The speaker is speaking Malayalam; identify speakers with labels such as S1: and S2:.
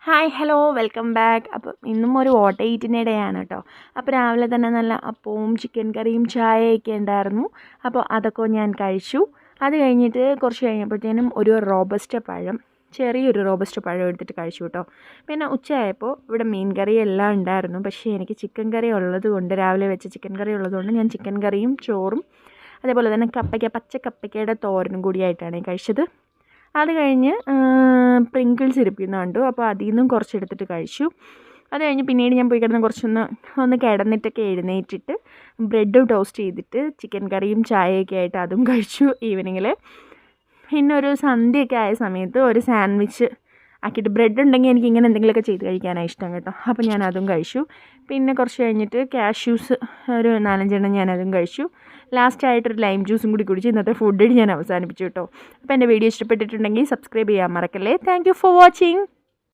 S1: Hi hello welcome back. അപ്പം ഇന്നും ഒരു ഓട്ട ഈറ്റിൻ്റെ ഇടയാണ് കേട്ടോ. അപ്പോൾ രാവിലെ തന്നെ നല്ല അപ്പവും ചിക്കൻ കറിയും ചായയൊക്കെ ഉണ്ടായിരുന്നു. അപ്പോൾ അതൊക്കെ ഞാൻ കഴിച്ചു. അത് കഴിഞ്ഞിട്ട് കുറച്ച് കഴിഞ്ഞപ്പോഴത്തേനും ഒരു റോബസ്റ്റ പഴം, ചെറിയൊരു റോബസ്റ്റ പഴം എടുത്തിട്ട് കഴിച്ചു കേട്ടോ. പിന്നെ ഉച്ചയായപ്പോൾ ഇവിടെ മീൻ കറി എല്ലാം ഉണ്ടായിരുന്നു. പക്ഷേ എനിക്ക് ചിക്കൻ കറി ഉള്ളത് കൊണ്ട്, രാവിലെ വെച്ച ചിക്കൻ കറി ഉള്ളതുകൊണ്ട് ഞാൻ ചിക്കൻ കറിയും ചോറും അതേപോലെ തന്നെ പച്ച കപ്പയ്ക്കയുടെ തോരനും കൂടിയായിട്ടാണ് കഴിച്ചത്. അത് കഴിഞ്ഞ് പ്രിങ്കിൾസ് ഇരിക്കുന്ന കണ്ടു. അപ്പോൾ അതിൽ നിന്നും കുറച്ചെടുത്തിട്ട് കഴിച്ചു. അത് കഴിഞ്ഞ് പിന്നീട് ഞാൻ പോയി കിടന്ന് കിടന്നിട്ടൊക്കെ എഴുന്നേറ്റിട്ട് ബ്രെഡ് ടോസ്റ്റ് ചെയ്തിട്ട് ചിക്കൻ കറിയും ചായയൊക്കെ ആയിട്ട് അതും കഴിച്ചു ഈവനിങ്ങിൽ. പിന്നെ ഒരു സന്ധ്യയൊക്കെ ആയ സമയത്ത് ഒരു സാൻഡ്വിച്ച് ആക്കിയിട്ട്, ബ്രെഡ് ഉണ്ടെങ്കിൽ എനിക്ക് ഇങ്ങനെ എന്തെങ്കിലുമൊക്കെ ചെയ്ത് കഴിക്കാനാണ് ഇഷ്ടം കേട്ടോ. അപ്പോൾ ഞാൻ അതും കഴിച്ചു. പിന്നെ കുറച്ച് കഴിഞ്ഞിട്ട് കാഷ്യൂസ് ഒരു 4-5 ഞാനതും കഴിച്ചു. ലാസ്റ്റായിട്ടൊരു ലൈം ജ്യൂസും കൂടി കുടിച്ച് ഇന്നത്തെ ഫുഡ് ഞാൻ അവസാനിപ്പിച്ചു കേട്ടോ. അപ്പോൾ എൻ്റെ വീഡിയോ ഇഷ്ടപ്പെട്ടിട്ടുണ്ടെങ്കിൽ സബ്സ്ക്രൈബ് ചെയ്യാൻ മറക്കല്ലേ. Thank you for watching.